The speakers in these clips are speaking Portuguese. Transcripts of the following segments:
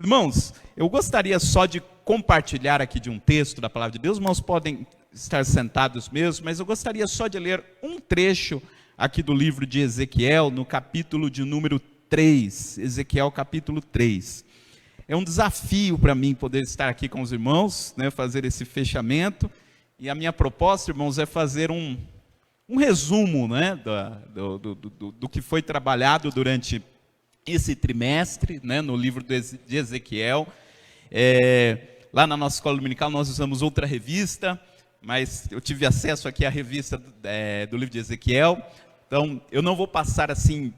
Irmãos, eu gostaria só de compartilhar aqui de um texto da palavra de Deus. Irmãos podem estar sentados mesmo, mas eu gostaria só de ler um trecho aqui do livro de Ezequiel, no capítulo de número 3, Ezequiel capítulo 3. É um desafio para mim poder estar aqui com os irmãos, né, fazer esse fechamento, e a minha proposta, irmãos, é fazer um resumo, né, do que foi trabalhado durante esse trimestre, né, no livro de Ezequiel. Lá na nossa escola dominical nós usamos outra revista, mas eu tive acesso aqui à revista do livro de Ezequiel. Então eu não vou passar assim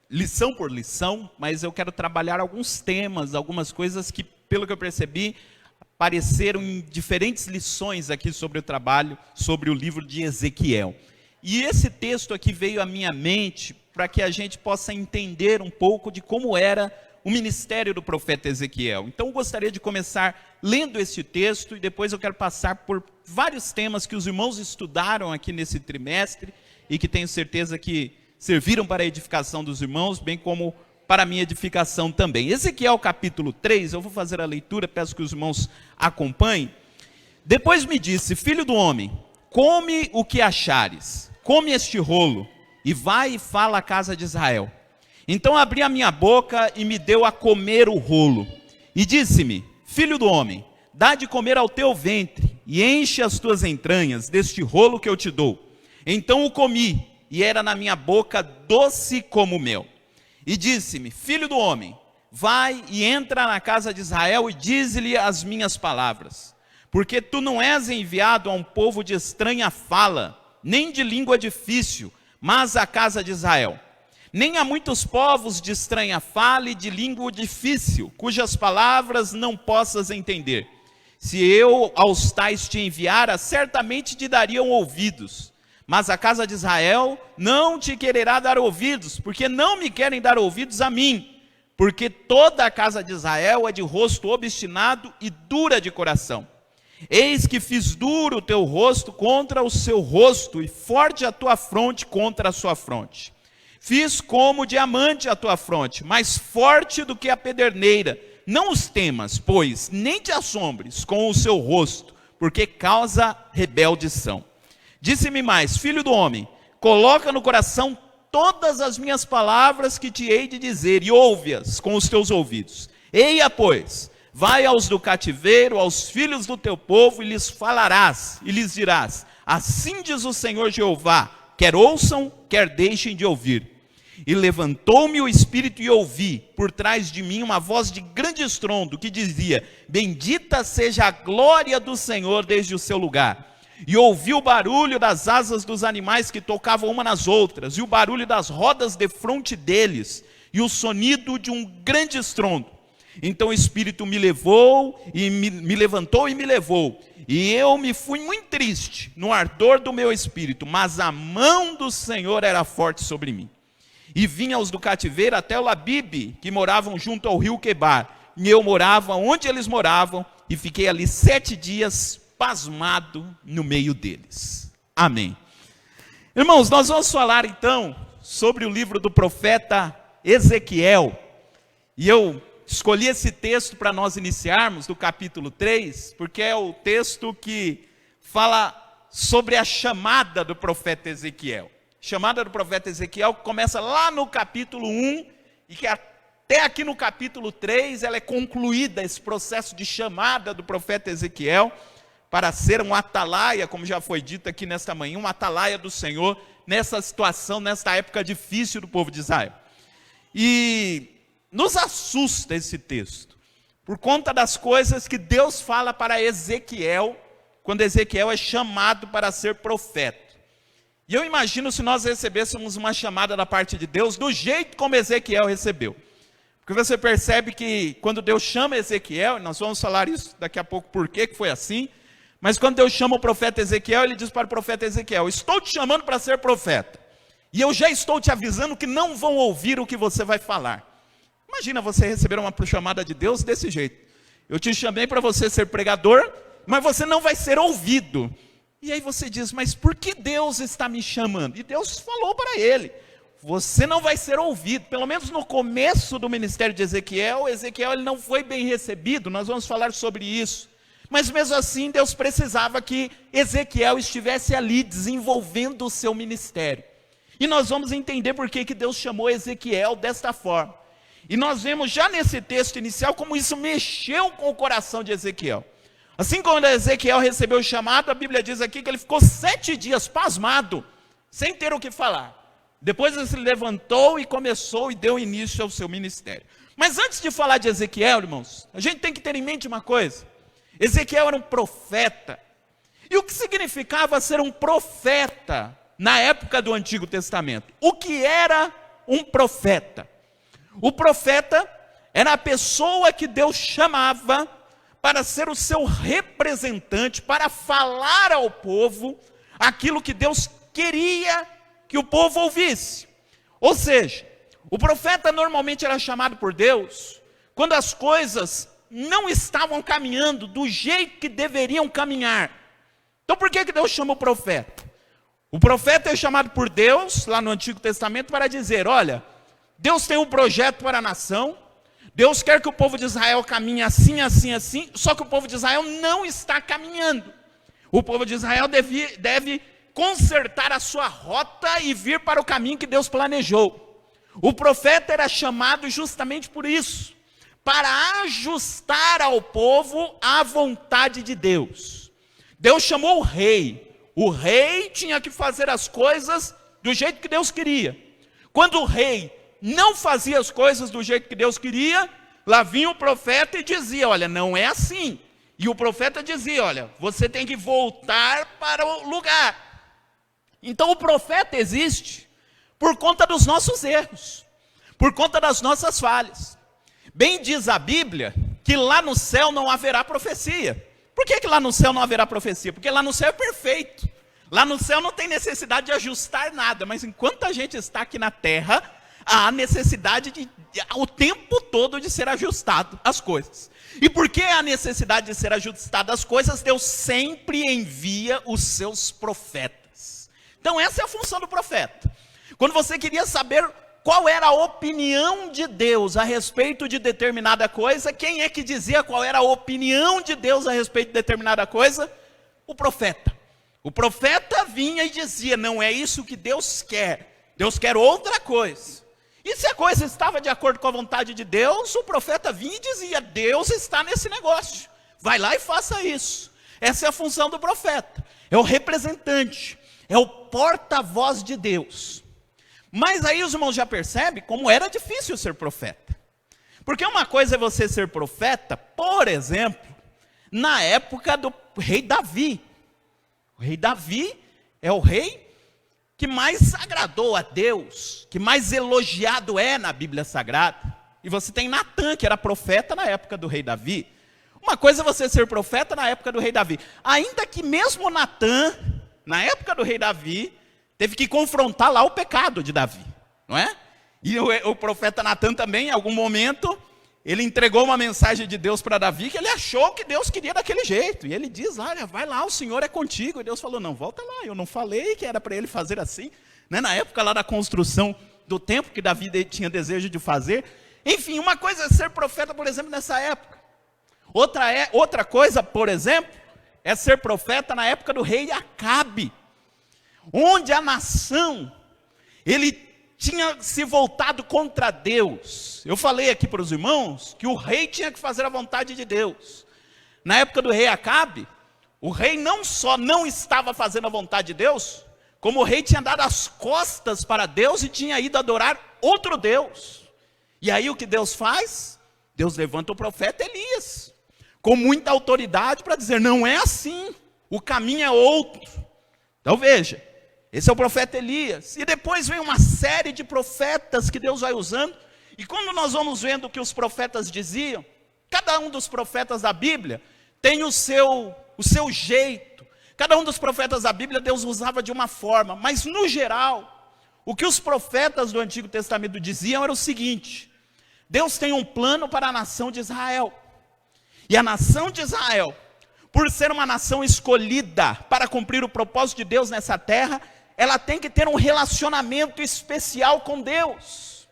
lição por lição, mas eu quero trabalhar alguns temas, algumas coisas que, pelo que eu percebi, apareceram em diferentes lições aqui sobre o trabalho, sobre o livro de Ezequiel. E esse texto aqui veio à minha mente para que a gente possa entender um pouco de como era o ministério do profeta Ezequiel. Então eu gostaria de começar lendo esse texto e depois eu quero passar por vários temas que os irmãos estudaram aqui nesse trimestre e que tenho certeza que serviram para a edificação dos irmãos, bem como para a minha edificação também. Ezequiel capítulo 3, eu vou fazer a leitura, peço que os irmãos acompanhem. Depois me disse: filho do homem, come o que achares, come este rolo, e vai e fala à casa de Israel. Então abri a minha boca e me deu a comer o rolo. E disse-me: filho do homem, dá de comer ao teu ventre, e enche as tuas entranhas deste rolo que eu te dou. Então o comi, e era na minha boca doce como mel. E disse-me: filho do homem, vai e entra na casa de Israel e dize-lhe as minhas palavras. Porque tu não és enviado a um povo de estranha fala, nem de língua difícil, mas à casa de Israel. Nem há muitos povos de estranha fala e de língua difícil, cujas palavras não possas entender. Se eu aos tais te enviara, certamente te dariam ouvidos. Mas a casa de Israel não te quererá dar ouvidos, porque não me querem dar ouvidos a mim. Porque toda a casa de Israel é de rosto obstinado e dura de coração. Eis que fiz duro o teu rosto contra o seu rosto, e forte a tua fronte contra a sua fronte. Fiz como diamante a tua fronte, mais forte do que a pederneira. Não os temas, pois, nem te assombres com o seu rosto, porque causa rebeldes são. Disse-me mais: filho do homem, coloca no coração todas as minhas palavras que te hei de dizer, e ouve-as com os teus ouvidos. Eia, pois, vai aos do cativeiro, aos filhos do teu povo, e lhes falarás, e lhes dirás: assim diz o Senhor Jeová, quer ouçam, quer deixem de ouvir. E levantou-me o espírito e ouvi, por trás de mim, uma voz de grande estrondo, que dizia: bendita seja a glória do Senhor desde o seu lugar. E ouvi o barulho das asas dos animais que tocavam uma nas outras, e o barulho das rodas defronte deles, e o sonido de um grande estrondo. Então o Espírito me levou, e me levantou e me levou, e eu me fui muito triste, no ardor do meu espírito, mas a mão do Senhor era forte sobre mim. E vim aos do cativeiro até o Labibe, que moravam junto ao rio Quebar, e eu morava onde eles moravam, e fiquei ali 7 dias, pasmado no meio deles. Amém. Irmãos, nós vamos falar então sobre o livro do profeta Ezequiel, e eu escolhi esse texto para nós iniciarmos, do capítulo 3, porque é o texto que fala sobre a chamada do profeta Ezequiel. Chamada do profeta Ezequiel que começa lá no capítulo 1, e que até aqui no capítulo 3, ela é concluída, esse processo de chamada do profeta Ezequiel, para ser um atalaia, como já foi dito aqui nesta manhã, um atalaia do Senhor, nessa situação, nesta época difícil do povo de Israel. E nos assusta esse texto, por conta das coisas que Deus fala para Ezequiel, quando Ezequiel é chamado para ser profeta. E eu imagino se nós recebêssemos uma chamada da parte de Deus, do jeito como Ezequiel recebeu. Porque você percebe que quando Deus chama Ezequiel, nós vamos falar isso daqui a pouco, por que foi assim, mas quando Deus chama o profeta Ezequiel, ele diz para o profeta Ezequiel: estou te chamando para ser profeta, e eu já estou te avisando que não vão ouvir o que você vai falar. Imagina você receber uma chamada de Deus desse jeito: eu te chamei para você ser pregador, mas você não vai ser ouvido. E aí você diz: mas por que Deus está me chamando? E Deus falou para ele: você não vai ser ouvido. Pelo menos no começo do ministério de Ezequiel, ele não foi bem recebido, nós vamos falar sobre isso. Mas mesmo assim, Deus precisava que Ezequiel estivesse ali desenvolvendo o seu ministério. E nós vamos entender por que Deus chamou Ezequiel desta forma. E nós vemos já nesse texto inicial como isso mexeu com o coração de Ezequiel. Assim como Ezequiel recebeu o chamado, a Bíblia diz aqui que ele ficou 7 dias pasmado, sem ter o que falar. Depois ele se levantou e começou e deu início ao seu ministério. Mas antes de falar de Ezequiel, irmãos, a gente tem que ter em mente uma coisa. Ezequiel era um profeta. E o que significava ser um profeta na época do Antigo Testamento? O que era um profeta? O profeta era a pessoa que Deus chamava para ser o seu representante, para falar ao povo aquilo que Deus queria que o povo ouvisse. Ou seja, o profeta normalmente era chamado por Deus quando as coisas não estavam caminhando do jeito que deveriam caminhar. Então por que Deus chama o profeta? O profeta é chamado por Deus, lá no Antigo Testamento, para dizer, olha, Deus tem um projeto para a nação, Deus quer que o povo de Israel caminhe assim, assim, assim, só que o povo de Israel não está caminhando. O povo de Israel deve consertar a sua rota e vir para o caminho que Deus planejou. O profeta era chamado justamente por isso, para ajustar ao povo a vontade de Deus. Deus chamou o rei. O rei tinha que fazer as coisas do jeito que Deus queria. Quando o rei não fazia as coisas do jeito que Deus queria, lá vinha o profeta e dizia, olha, não é assim. E o profeta dizia, olha, você tem que voltar para o lugar. Então o profeta existe por conta dos nossos erros, por conta das nossas falhas. Bem diz a Bíblia que lá no céu não haverá profecia. Por que lá no céu não haverá profecia? Porque lá no céu é perfeito. Lá no céu não tem necessidade de ajustar nada, mas enquanto a gente está aqui na terra, há necessidade o tempo todo de ser ajustado as coisas. E por que a necessidade de ser ajustado as coisas? Deus sempre envia os seus profetas. Então essa é a função do profeta. Quando você queria saber qual era a opinião de Deus a respeito de determinada coisa, quem é que dizia qual era a opinião de Deus a respeito de determinada coisa? O profeta. O profeta vinha e dizia, não é isso que Deus quer outra coisa. E se a coisa estava de acordo com a vontade de Deus, o profeta vinha e dizia, Deus está nesse negócio, vai lá e faça isso. Essa é a função do profeta, é o representante, é o porta-voz de Deus. Mas aí os irmãos já percebem como era difícil ser profeta. Porque uma coisa é você ser profeta, por exemplo, na época do rei Davi. O rei Davi é o rei que mais agradou a Deus, que mais elogiado é na Bíblia Sagrada. E você tem Natã, que era profeta na época do rei Davi. Uma coisa é você ser profeta na época do rei Davi. Ainda que mesmo Natã, na época do rei Davi, teve que confrontar lá o pecado de Davi, não é? E o profeta Natã também, em algum momento, ele entregou uma mensagem de Deus para Davi, que ele achou que Deus queria daquele jeito. E ele diz, olha, vai lá, o Senhor é contigo. E Deus falou, não, volta lá, eu não falei que era para ele fazer assim. Né? Na época lá da construção do templo, que Davi tinha desejo de fazer. Enfim, uma coisa é ser profeta, por exemplo, nessa época. Outra coisa, por exemplo, é ser profeta na época do rei Acabe, onde a nação, ele tinha se voltado contra Deus. Eu falei aqui para os irmãos que o rei tinha que fazer a vontade de Deus. Na época do rei Acabe, o rei não só não estava fazendo a vontade de Deus, como o rei tinha dado as costas para Deus e tinha ido adorar outro Deus. E aí o que Deus faz? Deus levanta o profeta Elias, com muita autoridade para dizer, não é assim, o caminho é outro. Então veja, esse é o profeta Elias. E depois vem uma série de profetas que Deus vai usando. E quando nós vamos vendo o que os profetas diziam, cada um dos profetas da Bíblia tem o seu jeito. Cada um dos profetas da Bíblia Deus usava de uma forma. Mas no geral, o que os profetas do Antigo Testamento diziam era o seguinte: Deus tem um plano para a nação de Israel. E a nação de Israel, por ser uma nação escolhida para cumprir o propósito de Deus nessa terra, ela tem que ter um relacionamento especial com Deus.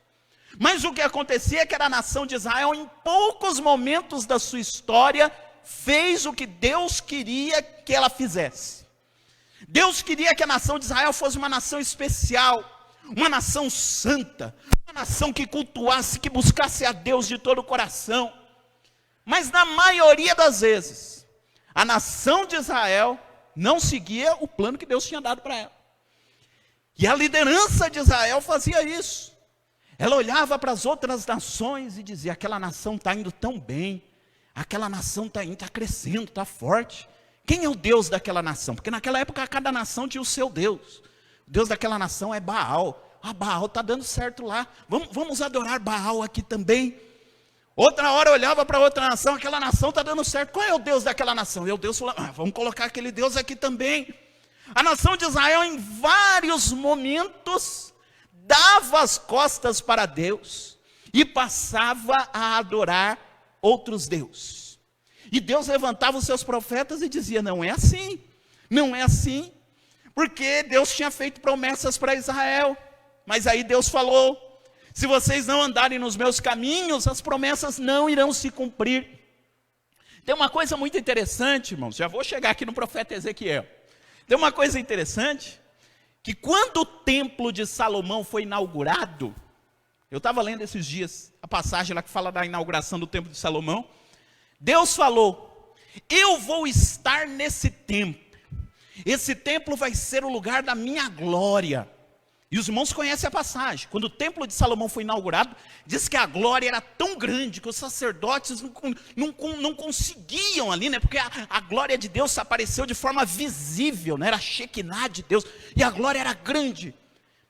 Mas o que acontecia é que a nação de Israel, em poucos momentos da sua história, fez o que Deus queria que ela fizesse. Deus queria que a nação de Israel fosse uma nação especial, uma nação santa, uma nação que cultuasse, que buscasse a Deus de todo o coração. Mas na maioria das vezes, a nação de Israel não seguia o plano que Deus tinha dado para ela. E a liderança de Israel fazia isso. Ela olhava para as outras nações e dizia: aquela nação está indo tão bem, aquela nação está crescendo, está forte. Quem é o Deus daquela nação? Porque naquela época cada nação tinha o seu Deus. O Deus daquela nação é Baal. Baal está dando certo lá, vamos adorar Baal aqui também. Outra hora olhava para outra nação, aquela nação está dando certo. Qual é o Deus daquela nação? E o Deus falou: vamos colocar aquele Deus aqui também. A nação de Israel, em vários momentos, dava as costas para Deus e passava a adorar outros deuses. E Deus levantava os seus profetas e dizia: não é assim, não é assim, porque Deus tinha feito promessas para Israel. Mas aí Deus falou: se vocês não andarem nos meus caminhos, as promessas não irão se cumprir. Tem uma coisa muito interessante, irmãos, já vou chegar aqui no profeta Ezequiel. Tem uma coisa interessante, que quando o templo de Salomão foi inaugurado, eu estava lendo esses dias a passagem lá que fala da inauguração do templo de Salomão. Deus falou: eu vou estar nesse templo, esse templo vai ser o lugar da minha glória. E os irmãos conhecem a passagem. Quando o templo de Salomão foi inaugurado, diz que a glória era tão grande que os sacerdotes não conseguiam ali, né? Porque a glória de Deus apareceu de forma visível, né? Era a Shekinah de Deus, e a glória era grande.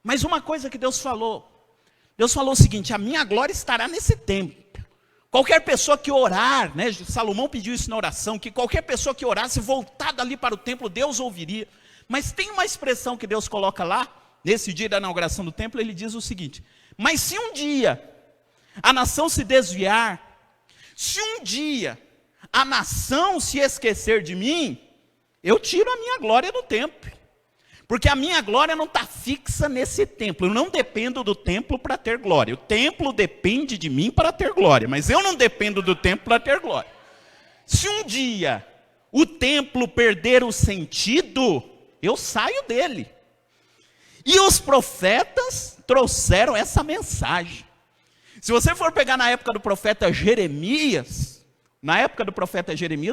Mas uma coisa que Deus falou o seguinte: a minha glória estará nesse templo. Qualquer pessoa que orar, né? Salomão pediu isso na oração, que qualquer pessoa que orasse voltada ali para o templo, Deus ouviria. Mas tem uma expressão que Deus coloca lá, nesse dia da inauguração do templo, ele diz o seguinte: mas se um dia a nação se desviar, se um dia a nação se esquecer de mim, eu tiro a minha glória do templo. Porque a minha glória não está fixa nesse templo. Eu não dependo do templo para ter glória. O templo depende de mim para ter glória, mas eu não dependo do templo para ter glória. Se um dia o templo perder o sentido, eu saio dele. E os profetas trouxeram essa mensagem. Se você for pegar na época do profeta Jeremias,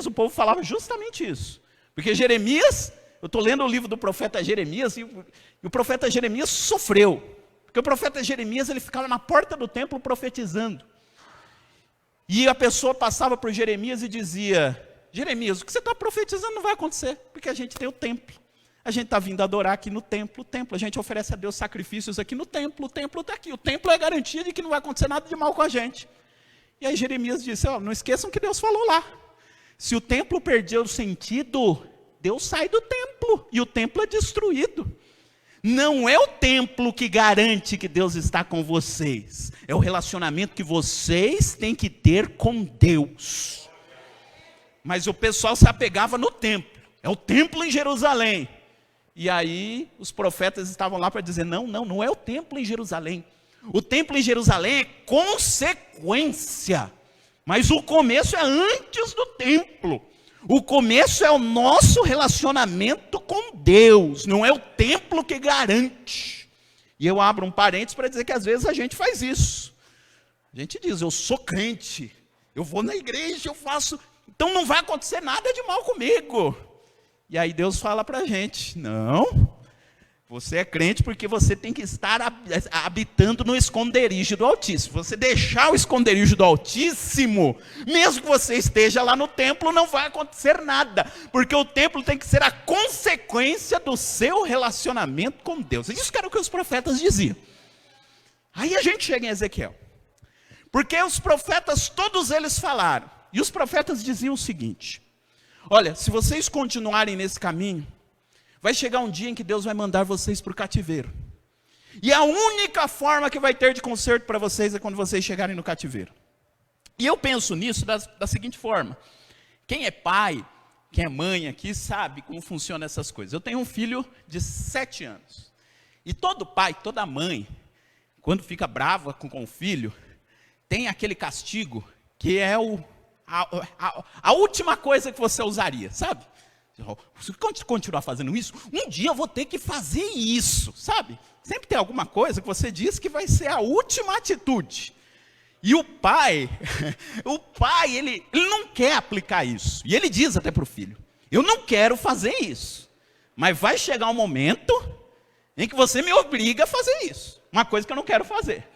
o povo falava justamente isso. Porque Jeremias, eu estou lendo o livro do profeta Jeremias, e o profeta Jeremias sofreu. Porque o profeta Jeremias, ele ficava na porta do templo profetizando. E a pessoa passava por Jeremias e dizia: Jeremias, o que você está profetizando não vai acontecer, porque a gente tem o templo. A gente está vindo adorar aqui no templo, a gente oferece a Deus sacrifícios aqui no templo, o templo está aqui, o templo é garantia de que não vai acontecer nada de mal com a gente. E aí Jeremias disse: não esqueçam que Deus falou lá, se o templo perder o sentido, Deus sai do templo, e o templo é destruído. Não é o templo que garante que Deus está com vocês, é o relacionamento que vocês têm que ter com Deus. Mas o pessoal se apegava no templo, é o templo em Jerusalém. E aí os profetas estavam lá para dizer: não é o templo em Jerusalém. O templo em Jerusalém é consequência, mas o começo é antes do templo. O começo é o nosso relacionamento com Deus, não é o templo que garante. E eu abro um parênteses para dizer que às vezes a gente faz isso. A gente diz: eu sou crente, eu vou na igreja, eu faço, então não vai acontecer nada de mal comigo. E aí Deus fala para a gente: não, você é crente porque você tem que estar habitando no esconderijo do Altíssimo. Você deixar o esconderijo do Altíssimo, mesmo que você esteja lá no templo, não vai acontecer nada. Porque o templo tem que ser a consequência do seu relacionamento com Deus. Isso que era o que os profetas diziam. Aí a gente chega em Ezequiel. Porque os profetas, todos eles falaram. E os profetas diziam o seguinte: olha, se vocês continuarem nesse caminho, vai chegar um dia em que Deus vai mandar vocês para o cativeiro. E a única forma que vai ter de conserto para vocês é quando vocês chegarem no cativeiro. E eu penso nisso da seguinte forma: quem é pai, quem é mãe aqui, sabe como funcionam essas coisas. Eu tenho um filho de 7 anos. E todo pai, toda mãe, quando fica brava com o filho, tem aquele castigo que é a última coisa que você usaria, sabe? Se continuar fazendo isso, um dia eu vou ter que fazer isso, sabe? Sempre tem alguma coisa que você diz que vai ser a última atitude. E o pai, ele não quer aplicar isso. E ele diz até para o filho, eu não quero fazer isso. Mas vai chegar um momento em que você me obriga a fazer isso. Uma coisa que eu não quero fazer.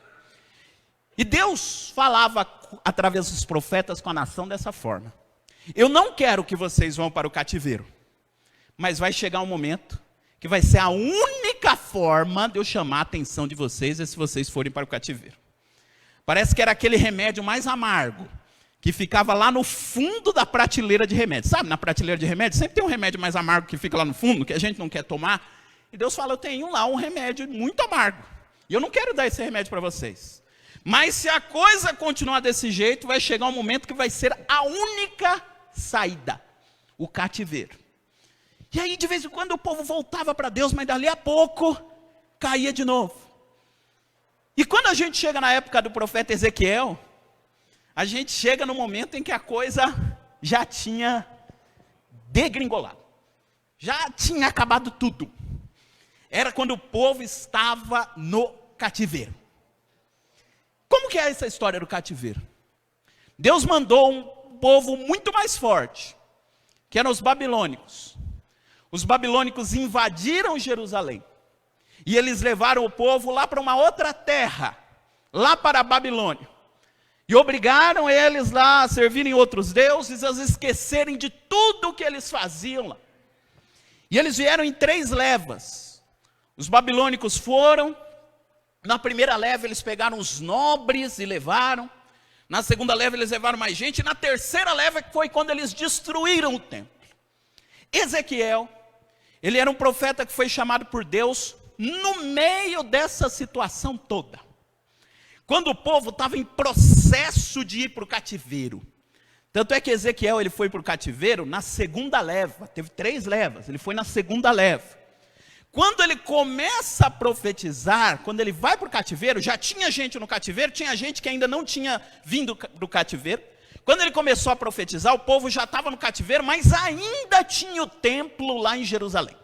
E Deus falava através dos profetas com a nação dessa forma. Eu não quero que vocês vão para o cativeiro. Mas vai chegar um momento que vai ser a única forma de eu chamar a atenção de vocês, é se vocês forem para o cativeiro. Parece que era aquele remédio mais amargo, que ficava lá no fundo da prateleira de remédio. Sabe, na prateleira de remédio, sempre tem um remédio mais amargo que fica lá no fundo, que a gente não quer tomar. E Deus fala, eu tenho lá um remédio muito amargo. E eu não quero dar esse remédio para vocês. Mas se a coisa continuar desse jeito, vai chegar um momento que vai ser a única saída. O cativeiro. E aí, de vez em quando, o povo voltava para Deus, mas dali a pouco, caía de novo. E quando a gente chega na época do profeta Ezequiel, a gente chega no momento em que a coisa já tinha degringolado. Já tinha acabado tudo. Era quando o povo estava no cativeiro. Como que é essa história do cativeiro? Deus mandou um povo muito mais forte, que eram os babilônicos. Os babilônicos invadiram Jerusalém. E eles levaram o povo lá para uma outra terra, lá para a Babilônia. E obrigaram eles lá a servirem outros deuses, a esquecerem de tudo o que eles faziam lá. E eles vieram em 3 levas. Os babilônicos foram, na primeira leva eles pegaram os nobres e levaram. Na segunda leva eles levaram mais gente. E na terceira leva foi quando eles destruíram o templo. Ezequiel, ele era um profeta que foi chamado por Deus no meio dessa situação toda. Quando o povo estava em processo de ir para o cativeiro. Tanto é que Ezequiel ele foi para o cativeiro na segunda leva. Teve 3 levas, ele foi na segunda leva. Quando ele começa a profetizar, quando ele vai para o cativeiro, já tinha gente no cativeiro, tinha gente que ainda não tinha vindo do cativeiro. Quando ele começou a profetizar, o povo já estava no cativeiro, mas ainda tinha o templo lá em Jerusalém.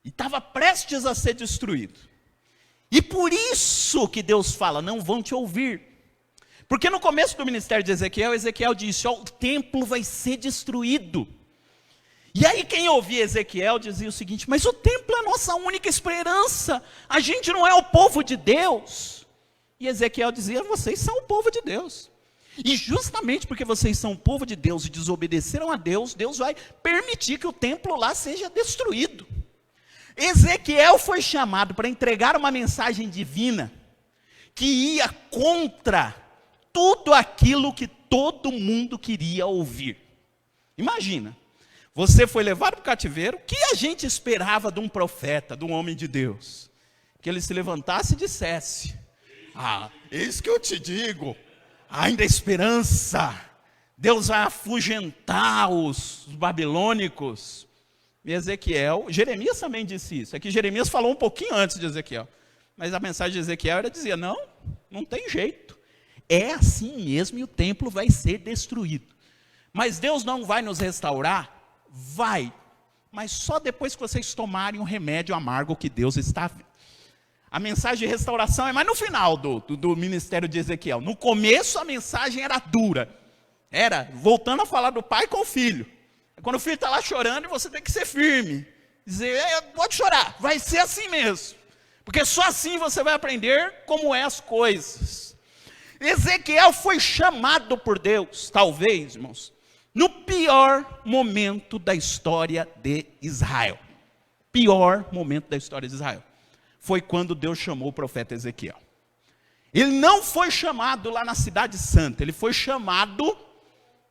E estava prestes a ser destruído. E por isso que Deus fala, não vão te ouvir. Porque no começo do ministério de Ezequiel, Ezequiel disse, ó, o templo vai ser destruído. E aí quem ouvia Ezequiel dizia o seguinte, mas o templo é a nossa única esperança. A gente não é o povo de Deus. E Ezequiel dizia, vocês são o povo de Deus. E justamente porque vocês são o povo de Deus e desobedeceram a Deus, Deus vai permitir que o templo lá seja destruído. Ezequiel foi chamado para entregar uma mensagem divina que ia contra tudo aquilo que todo mundo queria ouvir. Imagina, você foi levado para o cativeiro, o que a gente esperava de um profeta, de um homem de Deus? Que ele se levantasse e dissesse, eis que eu te digo, ainda há esperança, Deus vai afugentar os babilônicos. E Ezequiel, Jeremias também disse isso. É que Jeremias falou um pouquinho antes de Ezequiel. Mas a mensagem de Ezequiel era dizia, não tem jeito. É assim mesmo e o templo vai ser destruído. Mas Deus não vai nos restaurar? Vai. Mas só depois que vocês tomarem o remédio amargo que Deus está vendo. A mensagem de restauração é mais no final do ministério de Ezequiel. No começo a mensagem era dura. Era voltando a falar do pai com o filho. Quando o filho está lá chorando, você tem que ser firme. Dizer, pode chorar, vai ser assim mesmo. Porque só assim você vai aprender como é as coisas. Ezequiel foi chamado por Deus, talvez, irmãos, no pior momento da história de Israel. Pior momento da história de Israel. Foi quando Deus chamou o profeta Ezequiel. Ele não foi chamado lá na cidade santa, ele foi chamado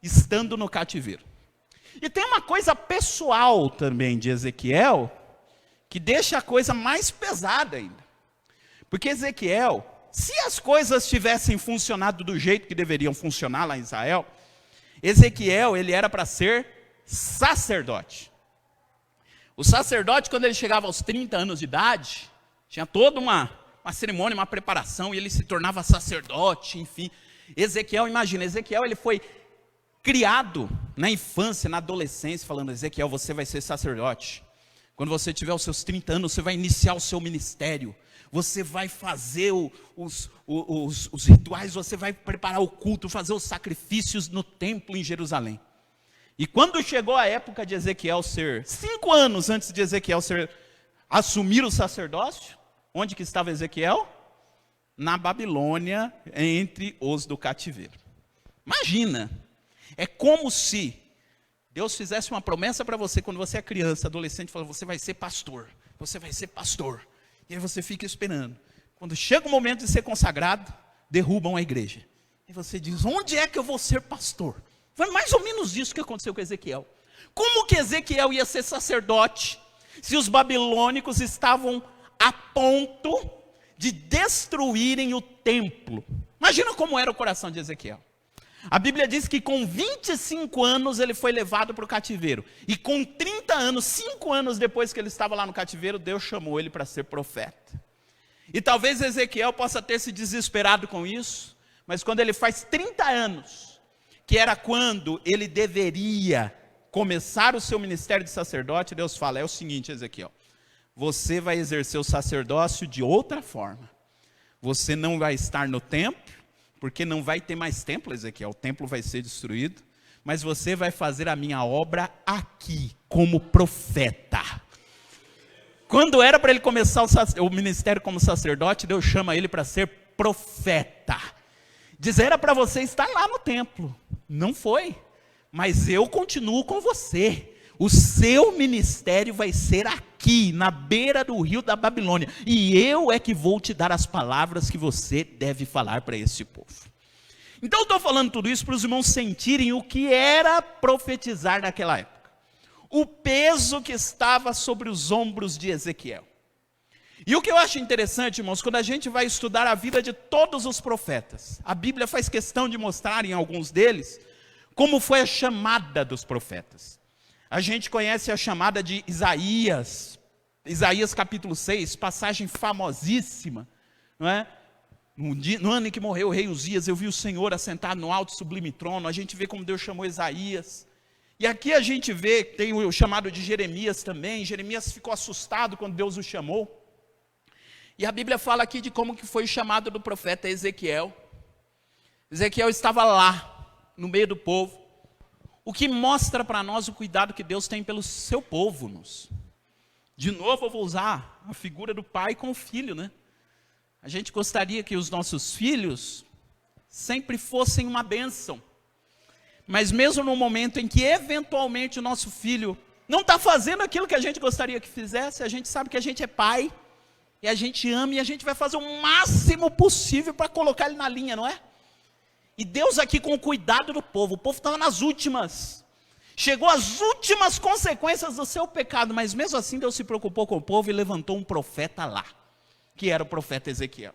estando no cativeiro. E tem uma coisa pessoal também de Ezequiel, que deixa a coisa mais pesada ainda. Porque Ezequiel, se as coisas tivessem funcionado do jeito que deveriam funcionar lá em Israel, Ezequiel, ele era para ser sacerdote. O sacerdote, quando ele chegava aos 30 anos de idade, Tinha toda uma cerimônia, uma preparação, e ele se tornava sacerdote, enfim. Ezequiel, imagina, Ezequiel ele foi criado na infância, na adolescência, falando: Ezequiel, você vai ser sacerdote. Quando você tiver os seus 30 anos, você vai iniciar o seu ministério. Você vai fazer os rituais, você vai preparar o culto, fazer os sacrifícios no templo em Jerusalém. E quando chegou a época de Ezequiel 5 anos antes de Ezequiel assumir o sacerdócio, onde que estava Ezequiel? Na Babilônia, entre os do cativeiro. Imagina, é como se Deus fizesse uma promessa para você quando você é criança, adolescente, falando: você vai ser pastor, você vai ser pastor. E aí você fica esperando. Quando chega o momento de ser consagrado, derrubam a igreja. E você diz: onde é que eu vou ser pastor? Foi mais ou menos isso que aconteceu com Ezequiel. Como que Ezequiel ia ser sacerdote, se os babilônicos estavam a ponto de destruírem o templo? Imagina como era o coração de Ezequiel. A Bíblia diz que com 25 anos ele foi levado para o cativeiro. E com 30 anos, 5 anos depois que ele estava lá no cativeiro, Deus chamou ele para ser profeta. E talvez Ezequiel possa ter se desesperado com isso, mas quando ele faz 30 anos, que era quando ele deveria começar o seu ministério de sacerdote, Deus fala: é o seguinte, Ezequiel, você vai exercer o sacerdócio de outra forma. Você não vai estar no templo, porque não vai ter mais templo, Ezequiel, o templo vai ser destruído, mas você vai fazer a minha obra aqui, como profeta. Quando era para ele começar o ministério como sacerdote, Deus chama ele para ser profeta. Diz: era para você estar lá no templo, não foi, mas eu continuo com você. O seu ministério vai ser aqui, na beira do rio da Babilônia. E eu é que vou te dar as palavras que você deve falar para esse povo. Então eu estou falando tudo isso para os irmãos sentirem o que era profetizar naquela época. O peso que estava sobre os ombros de Ezequiel. E o que eu acho interessante, irmãos, quando a gente vai estudar a vida de todos os profetas, a Bíblia faz questão de mostrar em alguns deles como foi a chamada dos profetas. A gente conhece a chamada de Isaías, Isaías capítulo 6, passagem famosíssima, não é? No ano em que morreu o rei Uzias, eu vi o Senhor assentado no alto e sublime trono. A gente vê como Deus chamou Isaías. E aqui a gente vê, tem o chamado de Jeremias também. Jeremias ficou assustado quando Deus o chamou. E a Bíblia fala aqui de como que foi o chamado do profeta Ezequiel. Ezequiel estava lá, no meio do povo. O que mostra para nós o cuidado que Deus tem pelo seu povo. De novo eu vou usar a figura do pai com o filho, né? A gente gostaria que os nossos filhos sempre fossem uma bênção. Mas mesmo no momento em que eventualmente o nosso filho não está fazendo aquilo que a gente gostaria que fizesse, a gente sabe que a gente é pai, e a gente ama, e a gente vai fazer o máximo possível para colocar ele na linha, não é? E Deus aqui com o cuidado do povo, o povo estava nas últimas, chegou às últimas consequências do seu pecado, mas mesmo assim Deus se preocupou com o povo e levantou um profeta lá, que era o profeta Ezequiel.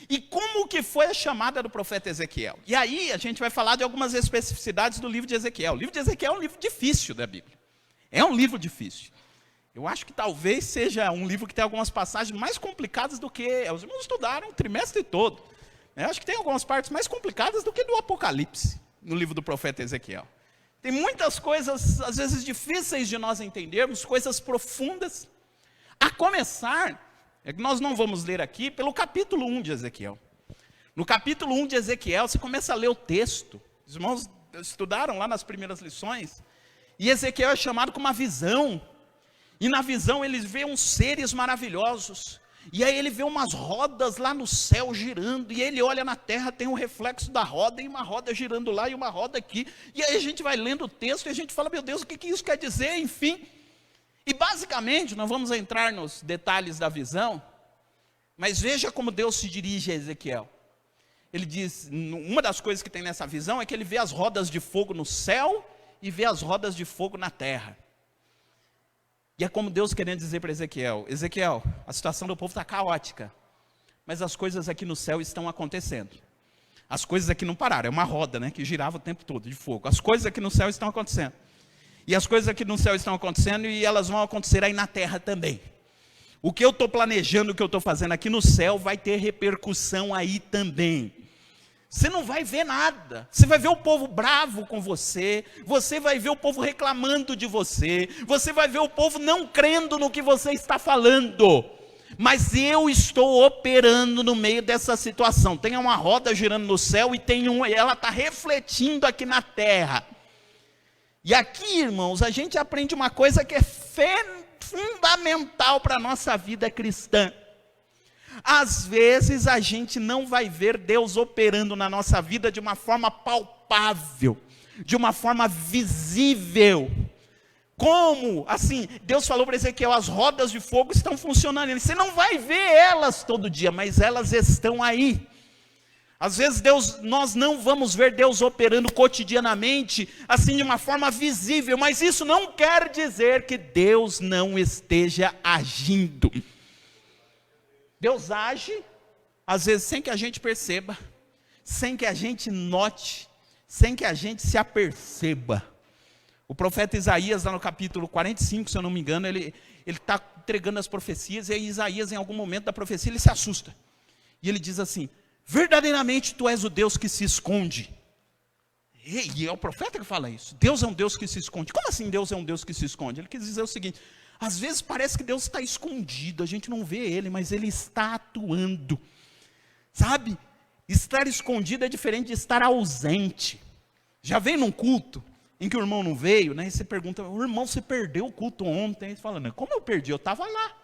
E como que foi a chamada do profeta Ezequiel? E aí a gente vai falar de algumas especificidades do livro de Ezequiel. O livro de Ezequiel é um livro difícil da Bíblia, é um livro difícil. Eu acho que talvez seja um livro que tem algumas passagens mais complicadas do que, os irmãos estudaram o trimestre todo. Eu acho que tem algumas partes mais complicadas do que do Apocalipse, no livro do profeta Ezequiel. Tem muitas coisas, às vezes, difíceis de nós entendermos, coisas profundas. A começar, é que nós não vamos ler aqui, pelo capítulo 1 de Ezequiel. No capítulo 1 de Ezequiel, você começa a ler o texto. Os irmãos estudaram lá nas primeiras lições. E Ezequiel é chamado com uma visão. E na visão ele vê uns seres maravilhosos. E aí ele vê umas rodas lá no céu girando, e ele olha na terra, tem um reflexo da roda, e uma roda girando lá, e uma roda aqui. E aí a gente vai lendo o texto, e a gente fala: meu Deus, o que isso quer dizer? Enfim. E basicamente, nós vamos entrar nos detalhes da visão, mas veja como Deus se dirige a Ezequiel. Ele diz, uma das coisas que tem nessa visão, é que ele vê as rodas de fogo no céu, e vê as rodas de fogo na terra. E é como Deus querendo dizer para Ezequiel: Ezequiel, a situação do povo está caótica, mas as coisas aqui no céu estão acontecendo. As coisas aqui não pararam, é uma roda, né, que girava o tempo todo de fogo. As coisas aqui no céu estão acontecendo. E as coisas aqui no céu estão acontecendo, e elas vão acontecer aí na terra também. O que eu estou planejando, o que eu estou fazendo aqui no céu, vai ter repercussão aí também. Você não vai ver nada, você vai ver o povo bravo com você vai ver o povo reclamando de você vai ver o povo não crendo no que você está falando, mas eu estou operando no meio dessa situação. Tem uma roda girando no céu e ela está refletindo aqui na terra. E aqui, irmãos, a gente aprende uma coisa que é fundamental para a nossa vida cristã. Às vezes a gente não vai ver Deus operando na nossa vida de uma forma palpável, de uma forma visível. Como? Assim, Deus falou para Ezequiel, as rodas de fogo estão funcionando. Você não vai ver elas todo dia, mas elas estão aí. Às vezes nós não vamos ver Deus operando cotidianamente, assim de uma forma visível, mas isso não quer dizer que Deus não esteja agindo. Deus age, às vezes sem que a gente perceba, sem que a gente note, sem que a gente se aperceba. O profeta Isaías, lá no capítulo 45, se eu não me engano, ele está entregando as profecias, e aí Isaías, em algum momento da profecia, ele se assusta. E ele diz assim, verdadeiramente tu és o Deus que se esconde. E é o profeta que fala isso, Deus é um Deus que se esconde. Como assim Deus é um Deus que se esconde? Ele quis dizer o seguinte, às vezes parece que Deus está escondido, a gente não vê Ele, mas Ele está atuando, sabe? Estar escondido é diferente de estar ausente. Já veio num culto em que o irmão não veio, né? E você pergunta, o irmão, você perdeu o culto ontem? Ele fala, não, como eu perdi? Eu estava lá.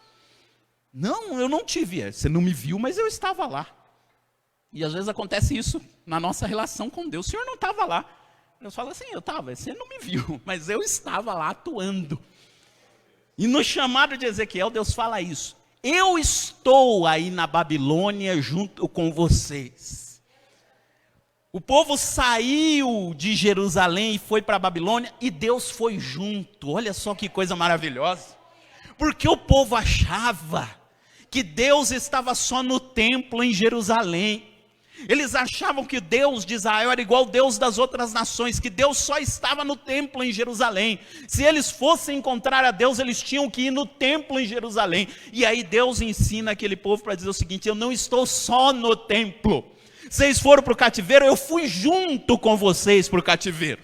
Não, eu não te vi, você não me viu, mas eu estava lá. E às vezes acontece isso na nossa relação com Deus, o Senhor não estava lá. Deus fala assim, eu estava, você não me viu, mas eu estava lá atuando. E no chamado de Ezequiel, Deus fala isso. Eu estou aí na Babilônia junto com vocês. O povo saiu de Jerusalém e foi para a Babilônia, e Deus foi junto. Olha só que coisa maravilhosa. Porque o povo achava que Deus estava só no templo em Jerusalém. Eles achavam que Deus de Israel era igual ao Deus das outras nações, que Deus só estava no templo em Jerusalém. Se eles fossem encontrar a Deus, eles tinham que ir no templo em Jerusalém. E aí Deus ensina aquele povo para dizer o seguinte, eu não estou só no templo. Vocês foram para o cativeiro, eu fui junto com vocês para o cativeiro.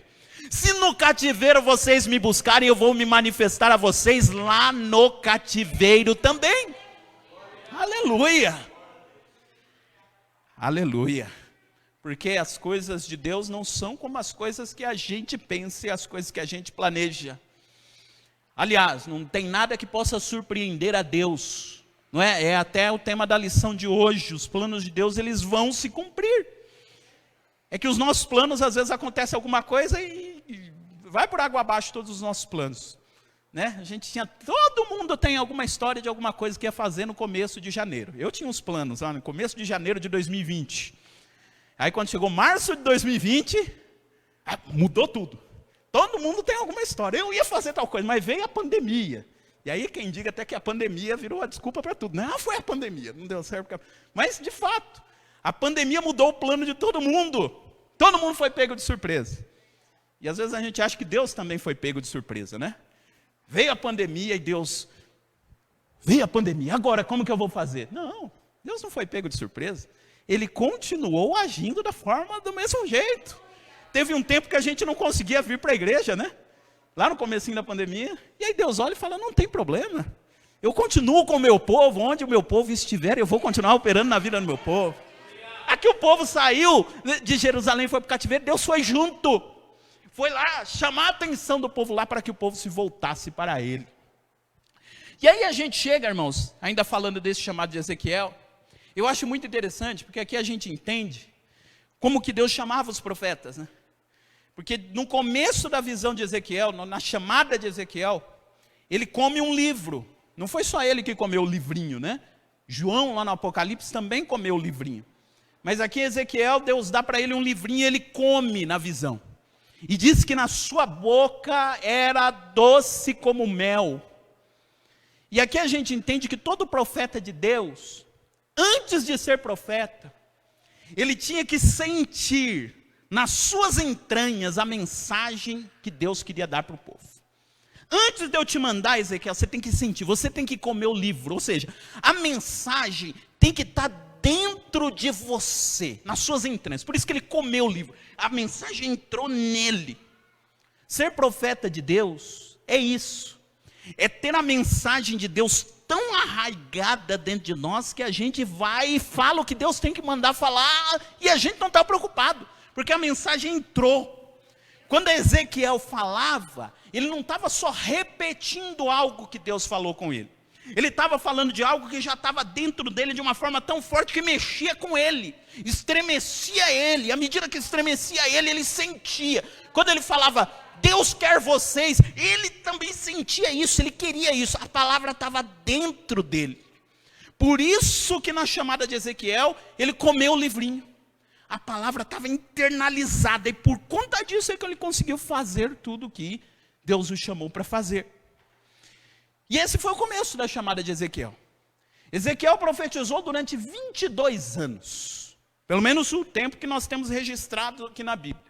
Se no cativeiro vocês me buscarem, eu vou me manifestar a vocês lá no cativeiro também. Aleluia! Aleluia, porque as coisas de Deus não são como as coisas que a gente pensa e as coisas que a gente planeja. Aliás, não tem nada que possa surpreender a Deus, não é? É até o tema da lição de hoje, os planos de Deus, eles vão se cumprir. É que os nossos planos, às vezes acontece alguma coisa e vai por água abaixo todos os nossos planos. Né? Todo mundo tem alguma história de alguma coisa que ia fazer no começo de janeiro. Eu tinha uns planos lá no começo de janeiro de 2020. Aí quando chegou março de 2020, mudou tudo. Todo mundo tem alguma história. Eu ia fazer tal coisa, mas veio a pandemia. E aí quem diga até que a pandemia virou a desculpa para tudo. Não, foi a pandemia, não deu certo. Mas de fato, a pandemia mudou o plano de todo mundo. Todo mundo foi pego de surpresa. E às vezes a gente acha que Deus também foi pego de surpresa, né? Veio a pandemia e Deus, veio a pandemia, agora como que eu vou fazer? Não, Deus não foi pego de surpresa. Ele continuou agindo do mesmo jeito. Teve um tempo que a gente não conseguia vir para a igreja, né? Lá no comecinho da pandemia. E aí Deus olha e fala, não tem problema. Eu continuo com o meu povo, onde o meu povo estiver, eu vou continuar operando na vida do meu povo. Aqui o povo saiu de Jerusalém e foi para o cativeiro, Deus foi junto. Foi lá chamar a atenção do povo lá para que o povo se voltasse para ele. E aí a gente chega, irmãos, ainda falando desse chamado de Ezequiel, eu acho muito interessante, porque aqui a gente entende como que Deus chamava os profetas, né? Porque no começo da visão de Ezequiel, na chamada de Ezequiel, ele come um livro. Não foi só ele que comeu o livrinho, né? João, lá no Apocalipse, também comeu o livrinho. Mas aqui Ezequiel, Deus dá para ele um livrinho e ele come na visão. E diz que na sua boca era doce como mel. E aqui a gente entende que todo profeta de Deus, antes de ser profeta, ele tinha que sentir nas suas entranhas a mensagem que Deus queria dar para o povo. Antes de eu te mandar, Ezequiel, você tem que sentir, você tem que comer o livro. Ou seja, a mensagem tem que estar dentro de você, nas suas entranhas. Por isso que ele comeu o livro. A mensagem entrou nele. Ser profeta de Deus é isso. É ter a mensagem de Deus tão arraigada dentro de nós que a gente vai e fala o que Deus tem que mandar falar e a gente não está preocupado, porque a mensagem entrou. Quando Ezequiel falava, ele não estava só repetindo algo que Deus falou com ele. Ele estava falando de algo que já estava dentro dele de uma forma tão forte que mexia com ele, estremecia ele. À medida que estremecia ele, ele sentia. Quando ele falava, Deus quer vocês, ele também sentia isso, ele queria isso. A palavra estava dentro dele. Por isso que na chamada de Ezequiel, ele comeu o livrinho. A palavra estava internalizada, e por conta disso é que ele conseguiu fazer tudo o que Deus o chamou para fazer. E esse foi o começo da chamada de Ezequiel. Ezequiel profetizou durante 22 anos. Pelo menos o tempo que nós temos registrado aqui na Bíblia.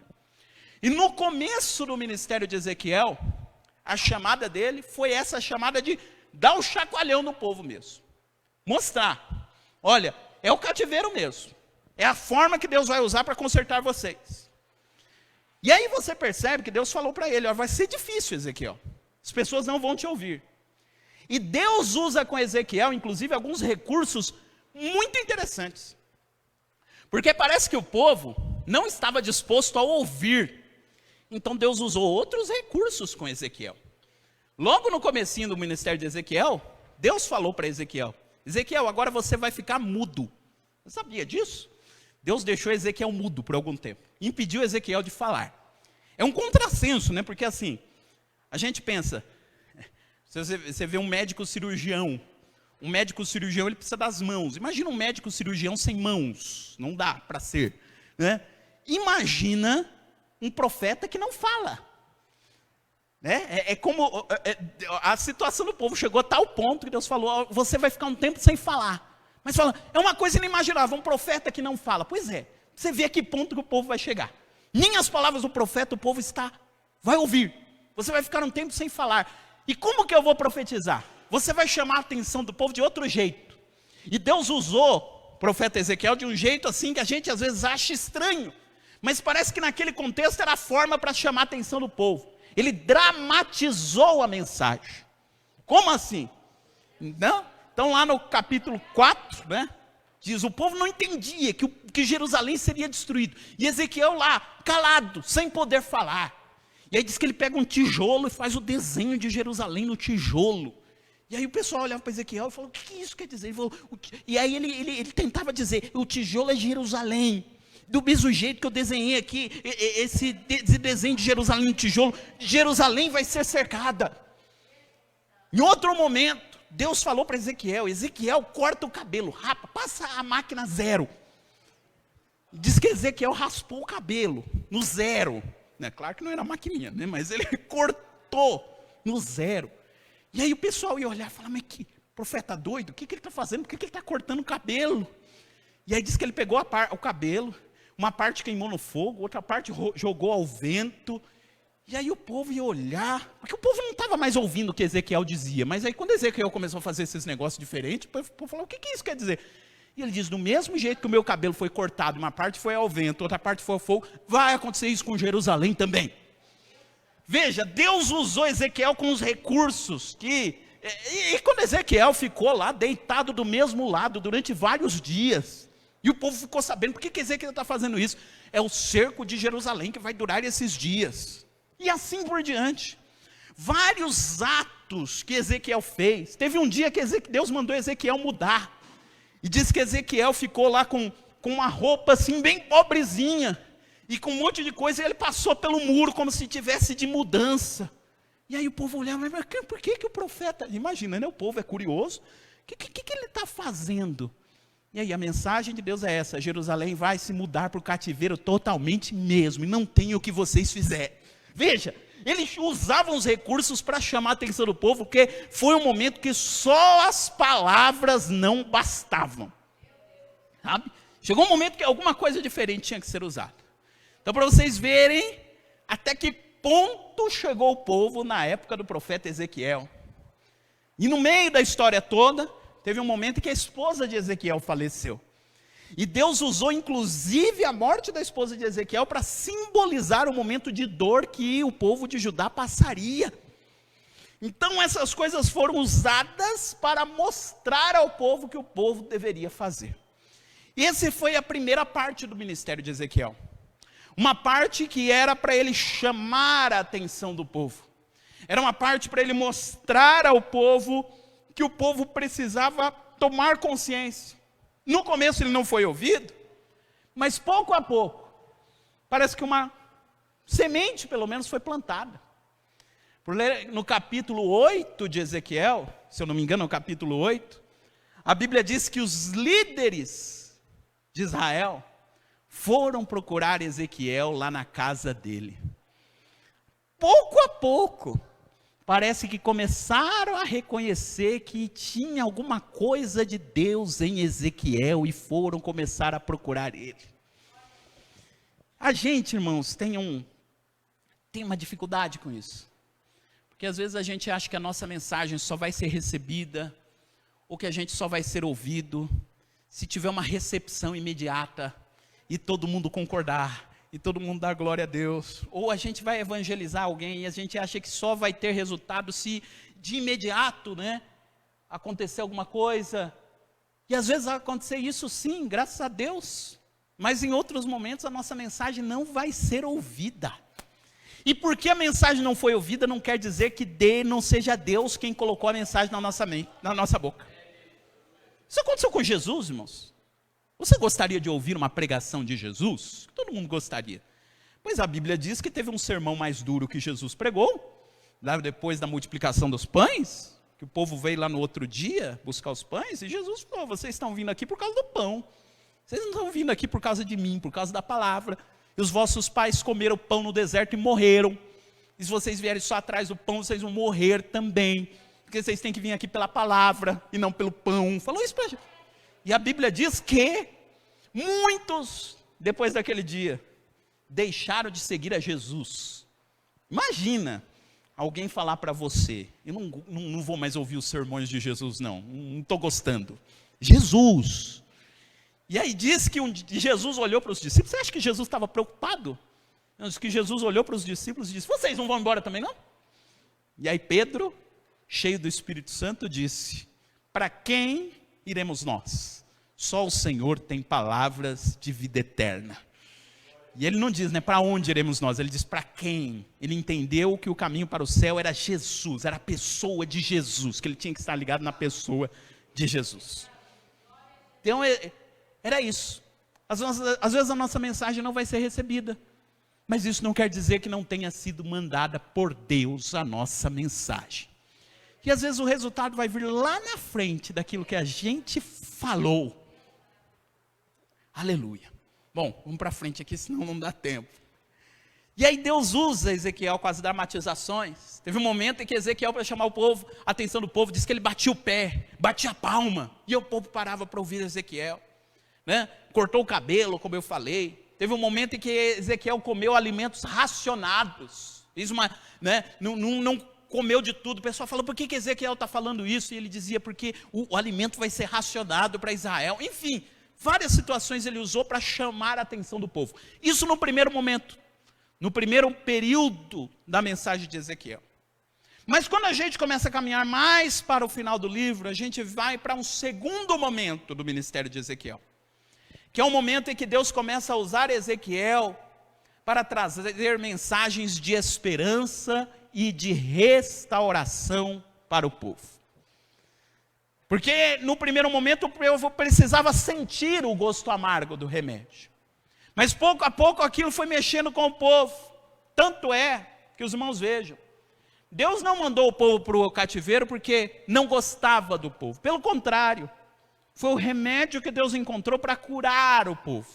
E no começo do ministério de Ezequiel, a chamada dele foi essa chamada de dar o chacoalhão no povo mesmo. Mostrar, olha, é o cativeiro mesmo. É a forma que Deus vai usar para consertar vocês. E aí você percebe que Deus falou para ele, ó, vai ser difícil, Ezequiel. As pessoas não vão te ouvir. E Deus usa com Ezequiel, inclusive, alguns recursos muito interessantes. Porque parece que o povo não estava disposto a ouvir. Então Deus usou outros recursos com Ezequiel. Logo no comecinho do ministério de Ezequiel, Deus falou para Ezequiel, Ezequiel, agora você vai ficar mudo. Você sabia disso? Deus deixou Ezequiel mudo por algum tempo. Impediu Ezequiel de falar. É um contrassenso, né? Porque assim, a gente pensa... Você vê um médico cirurgião. Um médico cirurgião, ele precisa das mãos. Imagina um médico cirurgião sem mãos. Não dá para ser. Né? Imagina um profeta que não fala. Né? A situação do povo chegou a tal ponto que Deus falou, você vai ficar um tempo sem falar. Mas fala, é uma coisa inimaginável, um profeta que não fala. Pois é, você vê a que ponto que o povo vai chegar. Nem as palavras do profeta o povo vai ouvir. Você vai ficar um tempo sem falar. E como que eu vou profetizar? Você vai chamar a atenção do povo de outro jeito. E Deus usou o profeta Ezequiel de um jeito assim que a gente às vezes acha estranho. Mas parece que naquele contexto era a forma para chamar a atenção do povo. Ele dramatizou a mensagem. Como assim? Não? Então lá no capítulo 4, né, diz, o povo não entendia que Jerusalém seria destruído. E Ezequiel lá, calado, sem poder falar. E aí diz que ele pega um tijolo e faz o desenho de Jerusalém no tijolo. E aí o pessoal olhava para Ezequiel e falou, o que isso quer dizer? E aí ele tentava dizer, o tijolo é Jerusalém. Do mesmo jeito que eu desenhei aqui, esse desenho de Jerusalém no tijolo, Jerusalém vai ser cercada. Em outro momento, Deus falou para Ezequiel, Ezequiel corta o cabelo, rapa, passa a máquina zero. Diz que Ezequiel raspou o cabelo no zero. Claro que não era maquininha, né? Mas ele cortou no zero. E aí o pessoal ia olhar e falar, mas que profeta doido, o que ele está fazendo? Por que ele está cortando o cabelo? E aí diz que ele pegou o cabelo, uma parte queimou no fogo, outra parte jogou ao vento. E aí o povo ia olhar, porque o povo não estava mais ouvindo o que Ezequiel dizia. Mas aí quando Ezequiel começou a fazer esses negócios diferentes, o povo falou, o que isso quer dizer? E ele diz, do mesmo jeito que o meu cabelo foi cortado, uma parte foi ao vento, outra parte foi ao fogo, vai acontecer isso com Jerusalém também. Veja, Deus usou Ezequiel com os recursos que... E quando Ezequiel ficou lá, deitado do mesmo lado, durante vários dias, e o povo ficou sabendo, por que Ezequiel está fazendo isso? É o cerco de Jerusalém que vai durar esses dias. E assim por diante. Vários atos que Ezequiel fez. Teve um dia que Deus mandou Ezequiel mudar. E diz que Ezequiel ficou lá com uma roupa assim bem pobrezinha. E com um monte de coisa, e ele passou pelo muro como se tivesse de mudança. E aí o povo olhava, mas por que o profeta... Imagina, né? O povo é curioso. O que ele está fazendo? E aí a mensagem de Deus é essa. Jerusalém vai se mudar para o cativeiro totalmente mesmo. E não tem o que vocês fizerem. Veja, eles usavam os recursos para chamar a atenção do povo, porque foi um momento que só as palavras não bastavam. Sabe? Chegou um momento que alguma coisa diferente tinha que ser usada. Então, para vocês verem até que ponto chegou o povo na época do profeta Ezequiel. E no meio da história toda, teve um momento em que a esposa de Ezequiel faleceu. E Deus usou inclusive a morte da esposa de Ezequiel para simbolizar o momento de dor que o povo de Judá passaria. Então essas coisas foram usadas para mostrar ao povo o que o povo deveria fazer. E essa foi a primeira parte do ministério de Ezequiel. Uma parte que era para ele chamar a atenção do povo. Era uma parte para ele mostrar ao povo que o povo precisava tomar consciência. No começo ele não foi ouvido, mas pouco a pouco, parece que uma semente pelo menos foi plantada. Por ler no capítulo 8 de Ezequiel, se eu não me engano, no capítulo 8, a Bíblia diz que os líderes de Israel foram procurar Ezequiel lá na casa dele. Pouco a pouco, parece que começaram a reconhecer que tinha alguma coisa de Deus em Ezequiel e foram começar a procurar ele. A gente, irmãos, tem uma dificuldade com isso. Porque às vezes a gente acha que a nossa mensagem só vai ser recebida, ou que a gente só vai ser ouvido, se tiver uma recepção imediata, e todo mundo concordar, e todo mundo dar glória a Deus. Ou a gente vai evangelizar alguém, e a gente acha que só vai ter resultado se de imediato, acontecer alguma coisa. E às vezes vai acontecer isso sim, graças a Deus. Mas em outros momentos a nossa mensagem não vai ser ouvida. E porque a mensagem não foi ouvida, não quer dizer que não seja Deus quem colocou a mensagem na nossa boca. Isso aconteceu com Jesus, irmãos. Você gostaria de ouvir uma pregação de Jesus? Todo mundo gostaria. Pois a Bíblia diz que teve um sermão mais duro que Jesus pregou, lá depois da multiplicação dos pães, que o povo veio lá no outro dia buscar os pães, e Jesus falou: vocês estão vindo aqui por causa do pão. Vocês não estão vindo aqui por causa de mim, por causa da palavra. E os vossos pais comeram pão no deserto e morreram. E se vocês vierem só atrás do pão, vocês vão morrer também. Porque vocês têm que vir aqui pela palavra e não pelo pão. Falou isso para a gente. E a Bíblia diz que muitos, depois daquele dia, deixaram de seguir a Jesus. Imagina alguém falar para você: eu não vou mais ouvir os sermões de Jesus, não estou gostando. Jesus. E aí diz que Jesus olhou para os discípulos. Você acha que Jesus estava preocupado? Diz que Jesus olhou para os discípulos e disse: vocês não vão embora também não? E aí Pedro, cheio do Espírito Santo, disse: para quem iremos nós? Só o Senhor tem palavras de vida eterna. E ele não diz, para onde iremos nós? Ele diz para quem. Ele entendeu que o caminho para o céu era Jesus, era a pessoa de Jesus, que ele tinha que estar ligado na pessoa de Jesus. Então era isso. Às vezes a nossa mensagem não vai ser recebida, mas isso não quer dizer que não tenha sido mandada por Deus a nossa mensagem. E às vezes o resultado vai vir lá na frente daquilo que a gente falou. Aleluia. Bom, vamos para frente aqui, senão não dá tempo. E aí Deus usa Ezequiel com as dramatizações. Teve um momento em que Ezequiel, para chamar a atenção do povo, disse que ele batia o pé, batia a palma, e o povo parava para ouvir Ezequiel. Cortou o cabelo, como eu falei. Teve um momento em que Ezequiel comeu alimentos racionados. Não comeu de tudo. O pessoal falou: por que Ezequiel está falando isso? E ele dizia: porque o alimento vai ser racionado para Israel. Enfim, várias situações ele usou para chamar a atenção do povo. Isso no primeiro momento, no primeiro período da mensagem de Ezequiel. Mas quando a gente começa a caminhar mais para o final do livro, a gente vai para um segundo momento do ministério de Ezequiel, que é um momento em que Deus começa a usar Ezequiel para trazer mensagens de esperança e de restauração para o povo. Porque no primeiro momento o povo precisava sentir o gosto amargo do remédio. Mas pouco a pouco aquilo foi mexendo com o povo. Tanto é que os irmãos vejam, Deus não mandou o povo para o cativeiro porque não gostava do povo. Pelo contrário, foi o remédio que Deus encontrou para curar o povo.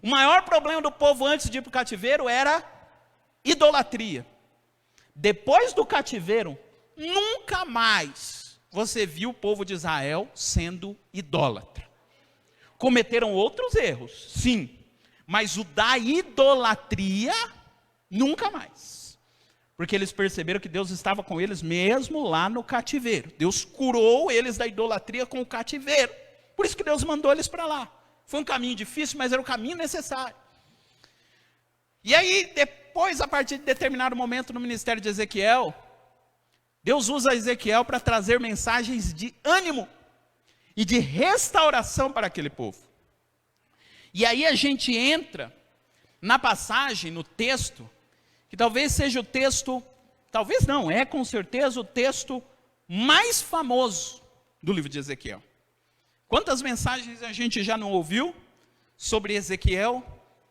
O maior problema do povo antes de ir para o cativeiro era idolatria. Depois do cativeiro, nunca mais você viu o povo de Israel sendo idólatra. Cometeram outros erros, sim, mas o da idolatria Nunca mais. Porque eles perceberam que Deus estava com eles mesmo lá no cativeiro. Deus curou eles da idolatria com o cativeiro. Por isso que Deus mandou eles para lá. Foi um caminho difícil, mas era o caminho necessário. E aí, depois, a partir de determinado momento no ministério de Ezequiel, Deus usa Ezequiel para trazer mensagens de ânimo e de restauração para aquele povo. E aí a gente entra na passagem, no texto, que talvez seja o texto, talvez não, é com certeza o texto mais famoso do livro de Ezequiel. Quantas mensagens a gente já não ouviu sobre Ezequiel,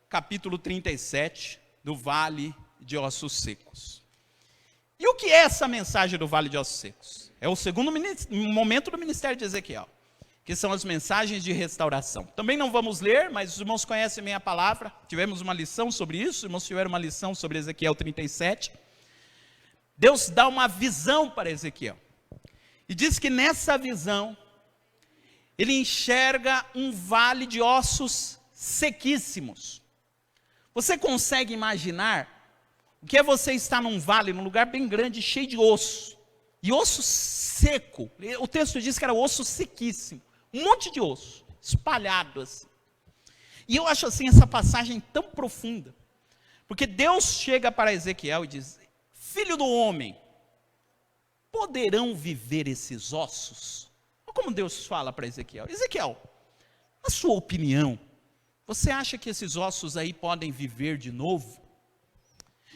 capítulo 37, do Vale de Ossos Secos. E o que é essa mensagem do Vale de Ossos Secos? É o segundo momento do ministério de Ezequiel, que são as mensagens de restauração. Também não vamos ler, mas os irmãos conhecem bem a palavra, tivemos uma lição sobre isso, os irmãos tiveram uma lição sobre Ezequiel 37. Deus dá uma visão para Ezequiel, e diz que nessa visão, ele enxerga um vale de ossos sequíssimos. Você consegue imaginar o que é você estar num vale, num lugar bem grande, cheio de osso, e osso seco, o texto diz que era osso sequíssimo, um monte de osso, espalhado assim. E eu acho assim essa passagem tão profunda, porque Deus chega para Ezequiel e diz: filho do homem, poderão viver esses ossos? Olha como Deus fala para Ezequiel: Ezequiel, na sua opinião, você acha que esses ossos aí podem viver de novo?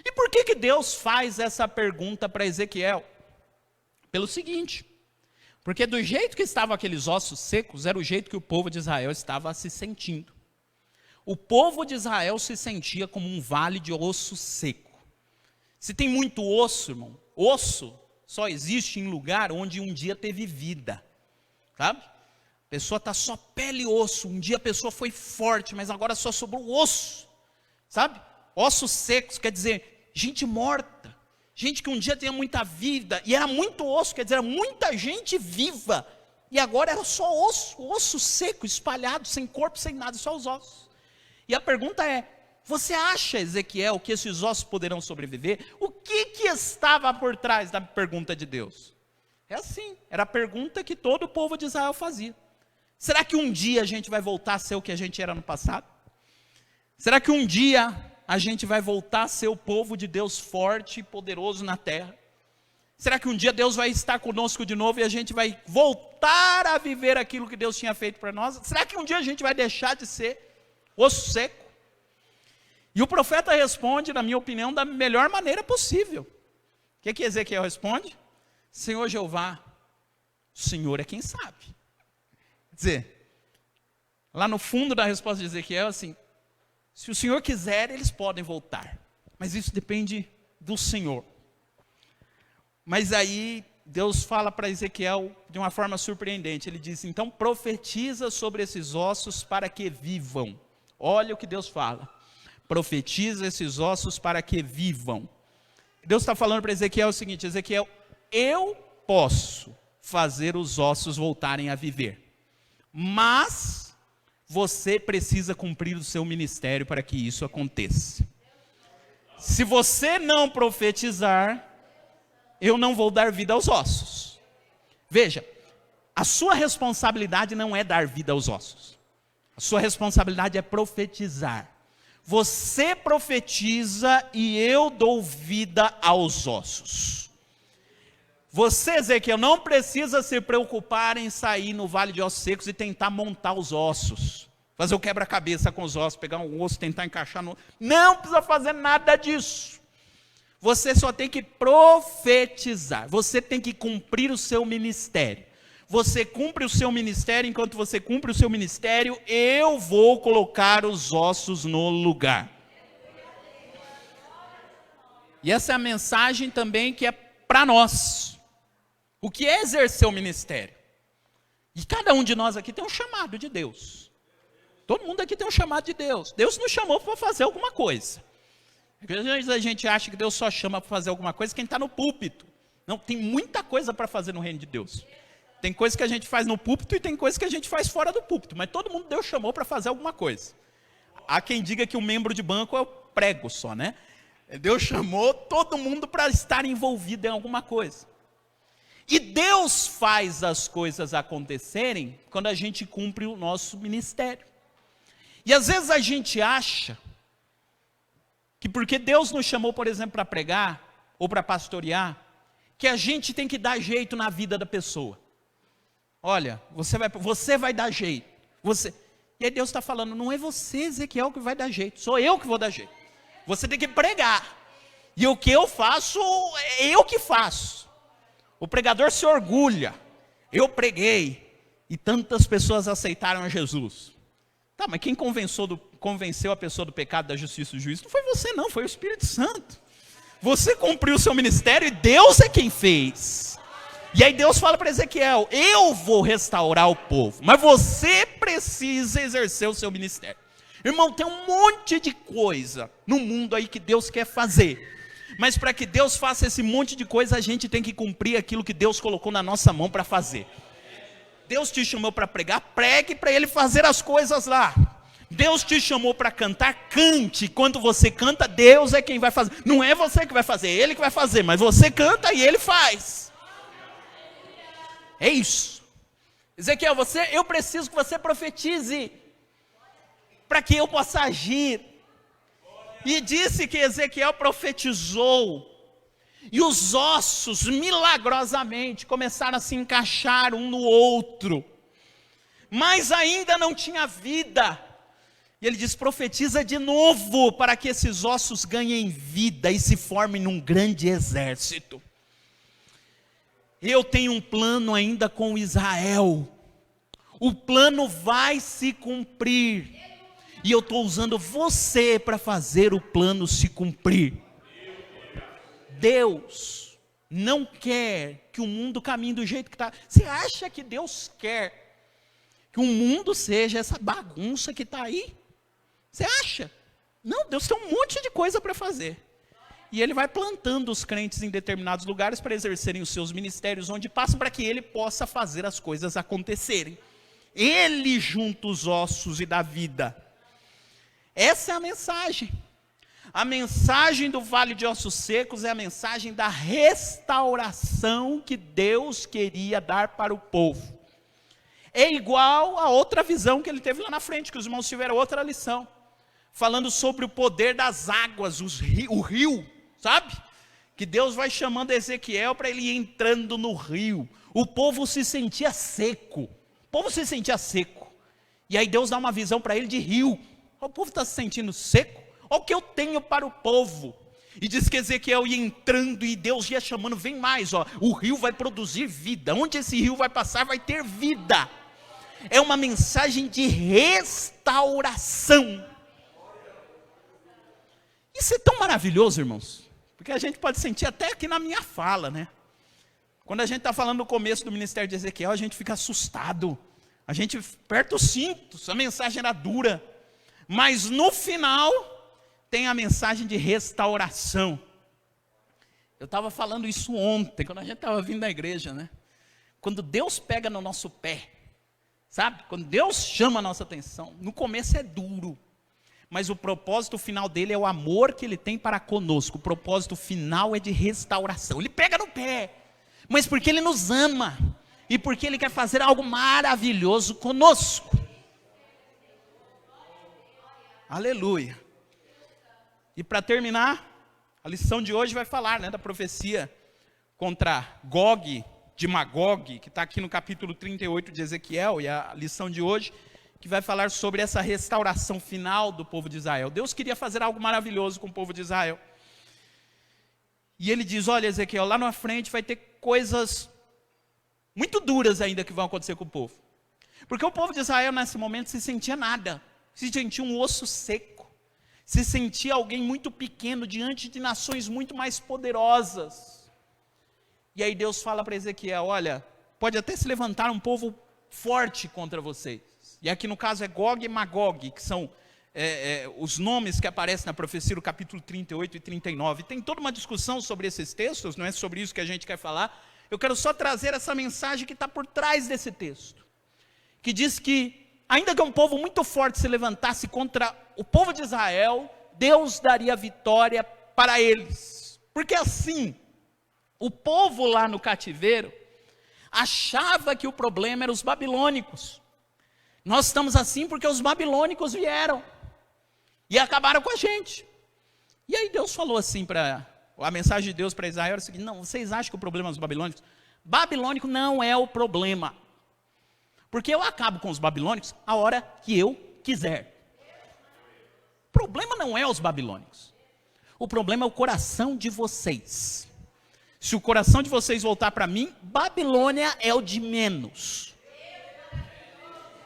E por que Deus faz essa pergunta para Ezequiel? Pelo seguinte: porque do jeito que estavam aqueles ossos secos, era o jeito que o povo de Israel estava se sentindo. O povo de Israel se sentia como um vale de osso seco. Se tem muito osso, irmão, osso só existe em lugar onde um dia teve vida, sabe? A pessoa está só pele e osso, um dia a pessoa foi forte, mas agora só sobrou osso, sabe? Ossos secos, quer dizer, gente morta, gente que um dia tinha muita vida, e era muito osso, quer dizer, era muita gente viva, e agora era só osso, osso seco, espalhado, sem corpo, sem nada, só os ossos. E a pergunta é: você acha, Ezequiel, que esses ossos poderão sobreviver? O que estava por trás da pergunta de Deus? É assim, era a pergunta que todo o povo de Israel fazia. Será que um dia a gente vai voltar a ser o que a gente era no passado? Será que um dia a gente vai voltar a ser o povo de Deus forte e poderoso na terra? Será que um dia Deus vai estar conosco de novo e a gente vai voltar a viver aquilo que Deus tinha feito para nós? Será que um dia a gente vai deixar de ser osso seco? E o profeta responde, na minha opinião, da melhor maneira possível. O que Ezequiel responde? Senhor Jeová, o Senhor é quem sabe. Quer dizer, lá no fundo da resposta de Ezequiel, assim, se o Senhor quiser, eles podem voltar. Mas isso depende do Senhor. Mas aí, Deus fala para Ezequiel de uma forma surpreendente. Ele diz: então profetiza sobre esses ossos para que vivam. Olha o que Deus fala. Profetiza esses ossos para que vivam. Deus está falando para Ezequiel o seguinte: Ezequiel, eu posso fazer os ossos voltarem a viver. Mas você precisa cumprir o seu ministério para que isso aconteça. Se você não profetizar, eu não vou dar vida aos ossos. Veja, a sua responsabilidade não é dar vida aos ossos. A sua responsabilidade é profetizar. Você profetiza e eu dou vida aos ossos. Você, Ezequiel, não precisa se preocupar em sair no vale de ossos secos e tentar montar os ossos. Fazer o quebra-cabeça com os ossos, pegar um osso, tentar encaixar no... Não precisa fazer nada disso. Você só tem que profetizar. Você tem que cumprir o seu ministério. Você cumpre o seu ministério, enquanto você cumpre o seu ministério, eu vou colocar os ossos no lugar. E essa é a mensagem também que é para nós. O que é exercer o ministério? E cada um de nós aqui tem um chamado de Deus. Todo mundo aqui tem um chamado de Deus. Deus nos chamou para fazer alguma coisa. Às vezes a gente acha que Deus só chama para fazer alguma coisa quem está no púlpito. Não, tem muita coisa para fazer no reino de Deus. Tem coisa que a gente faz no púlpito e tem coisa que a gente faz fora do púlpito. Mas todo mundo Deus chamou para fazer alguma coisa. Há quem diga que o membro de banco é o prego só, né? Deus chamou todo mundo para estar envolvido em alguma coisa. E Deus faz as coisas acontecerem quando a gente cumpre o nosso ministério. E às vezes a gente acha que porque Deus nos chamou, por exemplo, para pregar ou para pastorear, que a gente tem que dar jeito na vida da pessoa. Olha, você vai dar jeito. E aí Deus está falando, não é você, Ezequiel, que vai dar jeito, sou eu que vou dar jeito. Você tem que pregar. E o que eu faço, é eu que faço. O pregador se orgulha. Eu preguei. E tantas pessoas aceitaram a Jesus. Tá, mas quem convenceu a pessoa do pecado, da justiça e do juízo? Não foi você não, foi o Espírito Santo. Você cumpriu o seu ministério e Deus é quem fez. E aí Deus fala para Ezequiel, eu vou restaurar o povo, mas você precisa exercer o seu ministério. Irmão, tem um monte de coisa no mundo aí que Deus quer fazer. Mas para que Deus faça esse monte de coisa, a gente tem que cumprir aquilo que Deus colocou na nossa mão para fazer. Deus te chamou para pregar, pregue para Ele fazer as coisas lá. Deus te chamou para cantar, cante. Quando você canta, Deus é quem vai fazer. Não é você que vai fazer, é Ele que vai fazer. Mas você canta e Ele faz. É isso. Ezequiel, eu preciso que você profetize, para que eu possa agir. E disse que Ezequiel profetizou. E os ossos, milagrosamente, começaram a se encaixar um no outro. Mas ainda não tinha vida. E ele diz, profetiza de novo, para que esses ossos ganhem vida e se formem num grande exército. Eu tenho um plano ainda com Israel. O plano vai se cumprir. E eu estou usando você para fazer o plano se cumprir. Deus não quer que o mundo caminhe do jeito que está. Você acha que Deus quer que o mundo seja essa bagunça que está aí? Você acha? Não, Deus tem um monte de coisa para fazer. E Ele vai plantando os crentes em determinados lugares para exercerem os seus ministérios onde passam, para que Ele possa fazer as coisas acontecerem. Ele junta os ossos e dá vida. Essa é a mensagem. A mensagem do Vale de Ossos Secos é a mensagem da restauração que Deus queria dar para o povo. É igual a outra visão que ele teve lá na frente, que os irmãos tiveram outra lição, falando sobre o poder das águas, o rio, sabe? Que Deus vai chamando Ezequiel para ele ir entrando no rio. O povo se sentia seco. E aí Deus dá uma visão para ele de rio. O povo está se sentindo seco? Olha o que eu tenho para o povo. E diz que Ezequiel ia entrando e Deus ia chamando, vem mais, ó, o rio vai produzir vida. Onde esse rio vai passar vai ter vida. É uma mensagem de restauração. Isso é tão maravilhoso, irmãos, porque a gente pode sentir até aqui na minha fala, né? Quando a gente está falando no começo do ministério de Ezequiel, a gente fica assustado. A gente aperta os cintos, a mensagem era dura. Mas no final, tem a mensagem de restauração. Eu estava falando isso ontem, quando a gente estava vindo da igreja, né? Quando Deus pega no nosso pé, sabe? Quando Deus chama a nossa atenção, no começo é duro. Mas o propósito final dele é o amor que Ele tem para conosco. O propósito final é de restauração. Ele pega no pé, mas porque Ele nos ama. E porque Ele quer fazer algo maravilhoso conosco. Aleluia. E para terminar, a lição de hoje vai falar, né, da profecia contra Gog, de Magog, que está aqui no capítulo 38 de Ezequiel, e a lição de hoje, que vai falar sobre essa restauração final do povo de Israel. Deus queria fazer algo maravilhoso com o povo de Israel. E Ele diz, olha Ezequiel, lá na frente vai ter coisas muito duras ainda que vão acontecer com o povo. Porque o povo de Israel nesse momento se sentia nada. Se sentia um osso seco, se sentia alguém muito pequeno diante de nações muito mais poderosas. E aí Deus fala para Ezequiel, olha, pode até se levantar um povo forte contra vocês. E aqui no caso é Gog e Magog, que são os nomes que aparecem na profecia do capítulo 38 e 39. Tem toda uma discussão sobre esses textos, não é sobre isso que a gente quer falar. Eu quero só trazer essa mensagem que está por trás desse texto. Que diz que ainda que um povo muito forte se levantasse contra o povo de Israel, Deus daria vitória para eles. Porque assim, o povo lá no cativeiro achava que o problema era os babilônicos. Nós estamos assim porque os babilônicos vieram e acabaram com a gente. E aí Deus falou assim a mensagem de Deus para Israel era o seguinte: não, vocês acham que o problema é os babilônicos? Babilônico não é o problema. Porque eu acabo com os babilônicos a hora que eu quiser. O problema não é os babilônicos. O problema é o coração de vocês. Se o coração de vocês voltar para mim, Babilônia é o de menos.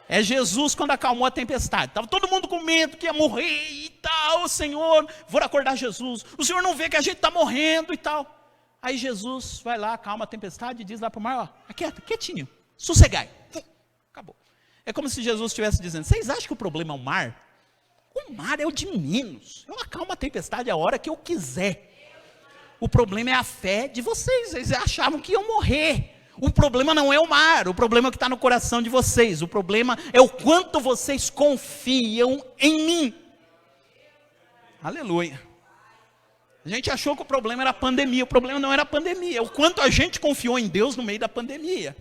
É Jesus quando acalmou a tempestade. Estava todo mundo com medo que ia morrer e tal. Senhor, vou acordar Jesus. O Senhor não vê que a gente está morrendo e tal. Aí Jesus vai lá, acalma a tempestade e diz lá para o mar: ó, quietinho, sossegai. Acabou. É como se Jesus estivesse dizendo: vocês acham que o problema é o mar? O mar é o de menos. Eu acalmo a tempestade a hora que eu quiser. O problema é a fé de vocês. Vocês achavam que iam morrer. O problema não é o mar. O problema é o que está no coração de vocês. O problema é o quanto vocês confiam em mim. Aleluia. A gente achou que o problema era a pandemia. O problema não era a pandemia. É o quanto a gente confiou em Deus no meio da pandemia.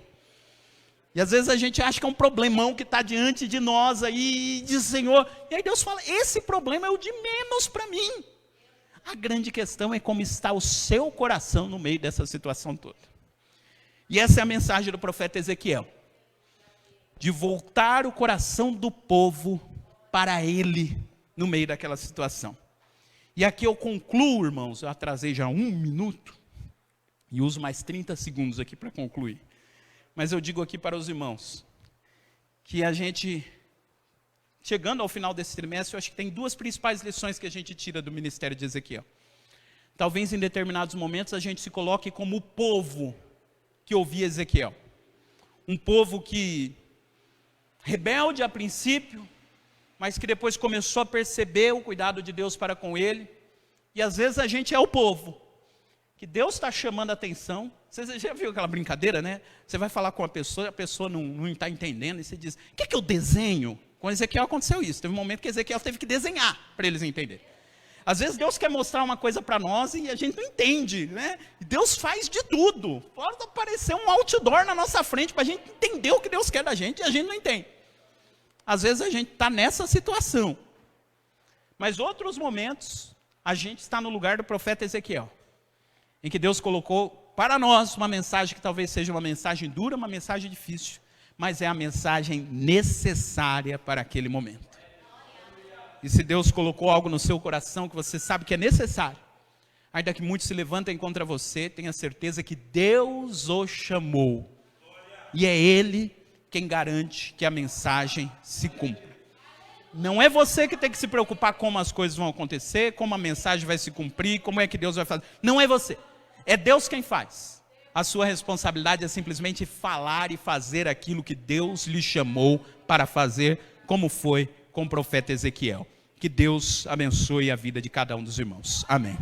E às vezes a gente acha que é um problemão que está diante de nós aí, e diz: Senhor, e aí Deus fala: esse problema é o de menos para mim. A grande questão é como está o seu coração no meio dessa situação toda. E essa é a mensagem do profeta Ezequiel: de voltar o coração do povo para ele no meio daquela situação. E aqui eu concluo, irmãos, eu atrasei já 1 minuto, e uso mais 30 segundos aqui para concluir. Mas eu digo aqui para os irmãos, que a gente, chegando ao final desse trimestre, eu acho que tem 2 principais lições que a gente tira do ministério de Ezequiel. Talvez em determinados momentos a gente se coloque como o povo que ouvia Ezequiel. Um povo que, rebelde a princípio, mas que depois começou a perceber o cuidado de Deus para com ele. E às vezes a gente é o povo que Deus está chamando a atenção. Você já viu aquela brincadeira, né? Você vai falar com a pessoa não está entendendo, e você diz: o que é que eu desenho? Com Ezequiel aconteceu isso. Teve um momento que Ezequiel teve que desenhar para eles entenderem. Às vezes Deus quer mostrar uma coisa para nós e a gente não entende, né? Deus faz de tudo. Pode aparecer um outdoor na nossa frente para a gente entender o que Deus quer da gente e a gente não entende. Às vezes a gente está nessa situação. Mas outros momentos, a gente está no lugar do profeta Ezequiel, em que Deus colocou para nós uma mensagem que talvez seja uma mensagem dura, uma mensagem difícil, mas é a mensagem necessária para aquele momento. E se Deus colocou algo no seu coração que você sabe que é necessário, ainda que muitos se levantem contra você, tenha certeza que Deus o chamou. E é Ele quem garante que a mensagem se cumpra. Não é você que tem que se preocupar como as coisas vão acontecer, como a mensagem vai se cumprir, como é que Deus vai fazer. Não é você. É Deus quem faz. A sua responsabilidade é simplesmente falar e fazer aquilo que Deus lhe chamou para fazer, como foi com o profeta Ezequiel. Que Deus abençoe a vida de cada um dos irmãos. Amém.